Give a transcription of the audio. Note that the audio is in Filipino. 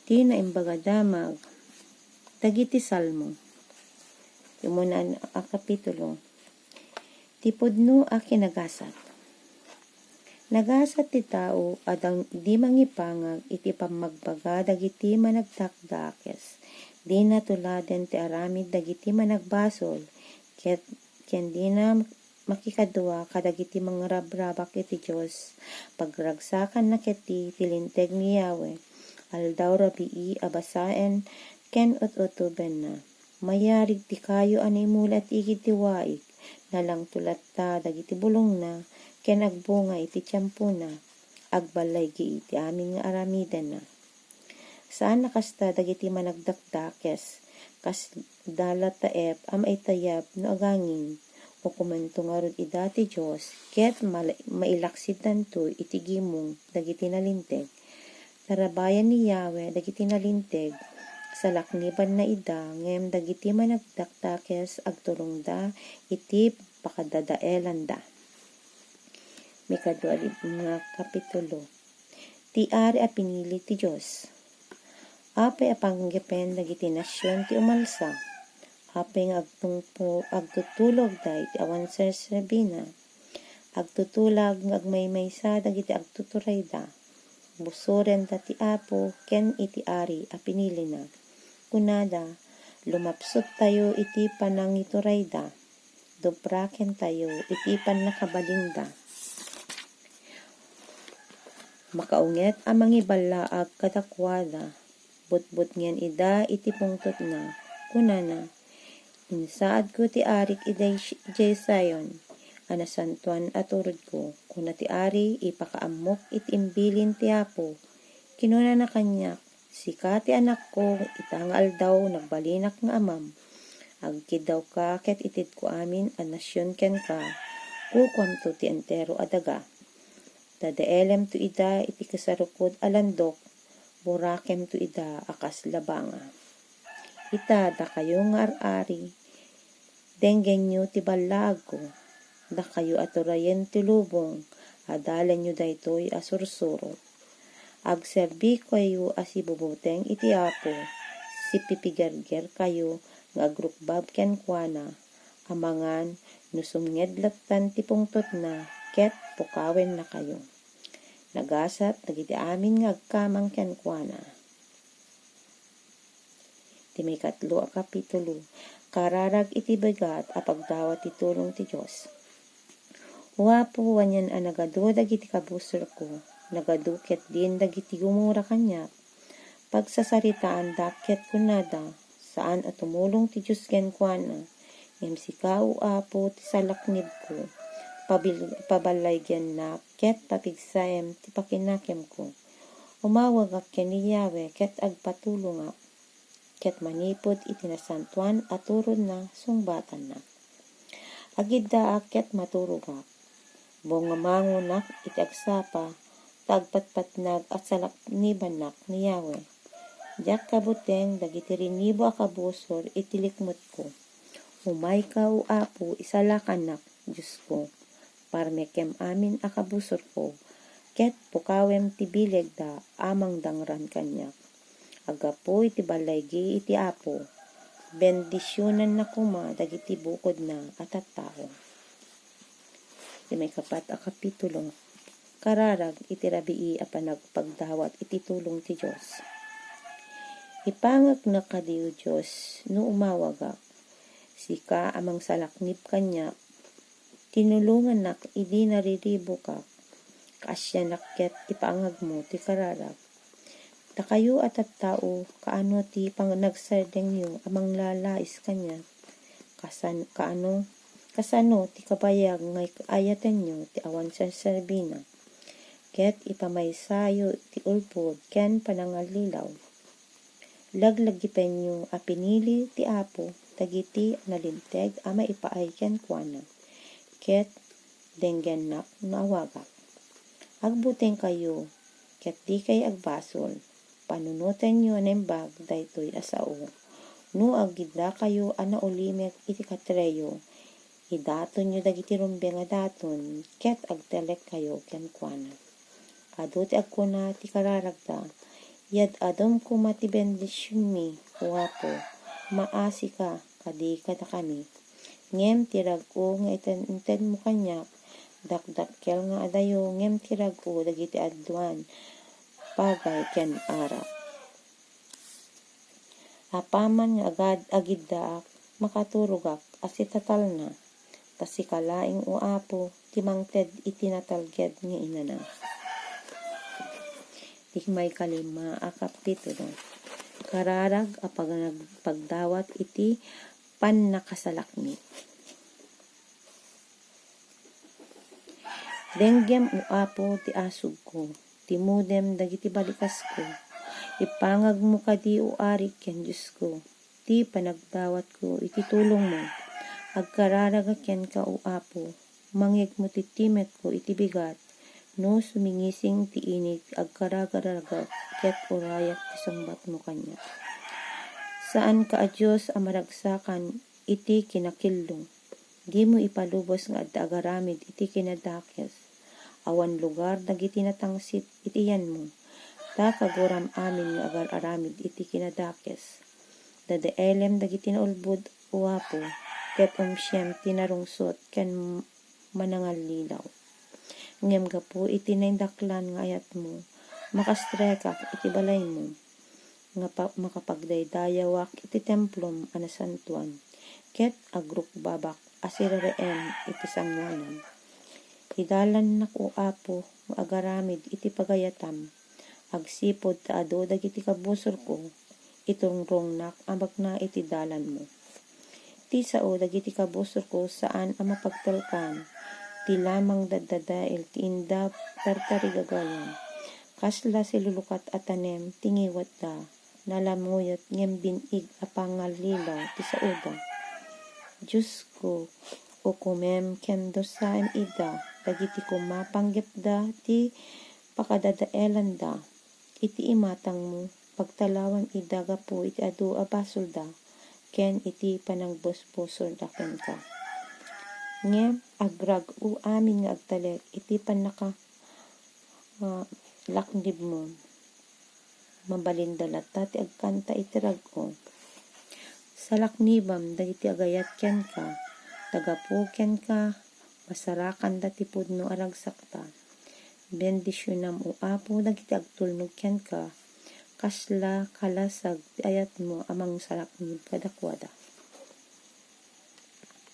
Ti na imbaga damag, dagiti salmo. Yung muna ang kapitulo. Tipudno a kinagasat. Nagasat ti tao adang di mangipangag iti pamagbaga dagiti managtakdakes. Di natuladen ti aramid dagiti managbasol ken di na makikadwa kadagiti mangrabrabak iti Dios. Pagragsakan na keti tilinteg ni Yahweh. Aldaw rabii abasaen ken ut-utuben na. Mayarig ti kayo animulat igit ti waik. Nalang tulat ta dagiti bulong na. Ken agbunga iti tiyampo na. Agbalay gi iti amin nga aramiden na. Saan nakasta dagiti managdakdakes. Kas dalat taep am ay tayab no agangin. O kumento nga rod ida ti Diyos. Ket mailaksid tanto iti gimong dagiti nalinteg. Tarabayan ni Yahweh dagiti nalinteg. Sa lakniban na ida ngem dagiti managdakdakes agturong da iti pakadadaelan da. Mikadwalib nga kapitulo. Ti ari a pinili ti Diyos. Apay apanggipen dagiti nasyon ti umalsa. Apay nga agtutulog da iti awan serbina. Agtutulag nga agmaymaysa dagiti agtuturay da. Busoren da ti apo ken iti ari a pinili na. Kunada, lumapsot tayo iti panangituray da. Dupraken tayo iti panakabalinda. Makaunget ang mangibalaag kadakwada. Butbut ngem ida iti pungtot na. Kunana, insaad ko ti arik iday Sayon. Anasantuan aturod ko. Kuna ti ari ipakaamok iti imbilin ti apo. Kinuna na kanyak. Sika ti anak ko itangal daw nagbalinak nga amam. Agkid daw ka ket itid ko amin a nasyon ken ka. Kukwam to ti entero adaga. Dadaelem to ida iti kasarukod alandok. Burakem to ida akas labanga. Ita da kayo nga ar-ari. Denggen nyo ti balag ko. Da kayo aturayen ti lubong. Adalan nyo daytoy asursurot. Agserbi kayo asibubuteng iti apo. Si pipigerger kayo nga agrukbab ken kuana. Amangan nusumngedlatan ti pungtot na. Ket pukawen na kayo. Nagasat dagiti amin nga agkamang ken kuana. Ti may katlo a kapitulo. Kararag iti bagat a pagdawat ti tulong ti Dios. Wapo wanyan a nagadu dagiti kabusor ko. Nagadu ket din dagiti gumura kanyak. Pagsasaritaan daket kunada. Saan at tumulong ti Dios ken kuana. Ngem sikaw apo ti salaknib ko. Pabalaygen na ket papigsayem ti pakinakem ko. Umawag ak ken ni Yahweh ket agpatulong ak. Ket manipod iti nasantuan at turod na sungbatan na. Agidda ak ket maturog ak. Bungamangon ak iti agsapa. Tagpatpatnag at salakniban nak ni Yahweh. Diyak kabuteng dagiti rinibo a kabusor iti likmot ko. Umay ka o apo isalakan nak Diyos ko. Parmekem amin a kabusor ko. Ket pukawem ti bileg da amang dangran kanyak. Agapo iti balaygi iti apo. Bendisyonan na kuma dagiti bukod na at tao. Iti may kapat a kapitulo. Kararag iti rabii a panagpagdawat iti tulong ti Diyos. Ipangag na kadiyo Diyos no umawagak. Sika amang salaknip kanyak. Tinulungan nak idi nariribo ka. Kaasya nakket ipangag mo ti kararag. Takayo at tao kaano ti pang nagsardeng nyo amang lalais kanya. Kasano ti kabayag ngay ayaten nyo ti awan sa serbina. Ket ipamaysayo ti ulpod ken panangalilaw. Laglagipen nyo a pinili ti apo dagiti nalinteg ama ipaay ken kuana. Ket denggen nak nawagak. Agbuteng kayo ket di kay agbasol. Panunutan nyo nembag daytoy asao. No agidda kayo ana ulimek iti katreyo. Idaton nyo dagiti rumbe nga daton ket agtelek kayo ken kuana. Adu ti agkuna ti kararagda. Yad adom ko mati bendisyon mi, uapo, maasi ka, kadi kada kami. Ngem tirag o nga iten mo kanyak, dakdakkel nga adayo, ngem tirag o dagiti adwan, pagay ken ara. Apaman nga agid daak, makaturugak, asitatal na, tasikalaing uapo, timangted itinatalged nga inana. Tikmay kalima, akapito no. Kararag apag nagpagdawat iti pannakasalakmi. Denggem uapo ti asug ko, timudem dagiti balikas ko, ipangag mo kadi uari ken Diyos ko, ti panagdawat ko iti tulong mo, agkararag ken ka uapo, mangeg mo ti timek ko iti bigat, no sumingising ti init agkaragaraga ket urayak ti sungbat mo kanya. Saan ka a Diyos a maragsakan iti kinakillong, di mo ipalubos nga adda agaramid iti kinadakes, awan lugar dagiti natangsit iti yan mo, ta kaguram amin nga agar-aramid iti kinadakes. Dadaelem dagiti naulbud uapo, ket umsiem tinarungsot ken manangalilaw. Ngem gapu iti naindaklan nga ayat mo, makastrekak iti balay mo, nga makapagdaydayawak iti templom anasantuan, ket agrukbabak asirareen iti sangwanan. Idalan nak uapo, agaramid iti pagayatam, agsipod ta adu dagiti kabusor ko, itungrong nak ambag na iti dalan mo. Ti sao dagiti kabusor ko saan ang mapagtalkan, ti lamang daddadael ti inda tartarigagayan. Kasla silulukat atanem tingiwat da, nalamuyot ngem binig apangalilaw ti sauda. Diyos ko, ukumem ken dosaem ida, dagiti kumapanggep da ti pakadadaelan da, iti imatang mo, pagtalawan ida gapu iti adu a basol da, ken iti panangbusbusor da ken ka. Ngem agrag o amin nga agtalek iti panaka laknib mo, mabalindalata ti agkanta iti rag ko. Sa laknibam dagiti agayat ken ka, tagapu ken ka, masarakan da ti pudno aragsakta. Bendisyonam uapo dagiti agtulnog ken ka, kasla kalasag ti ayat mo amang salaknib kadakwada.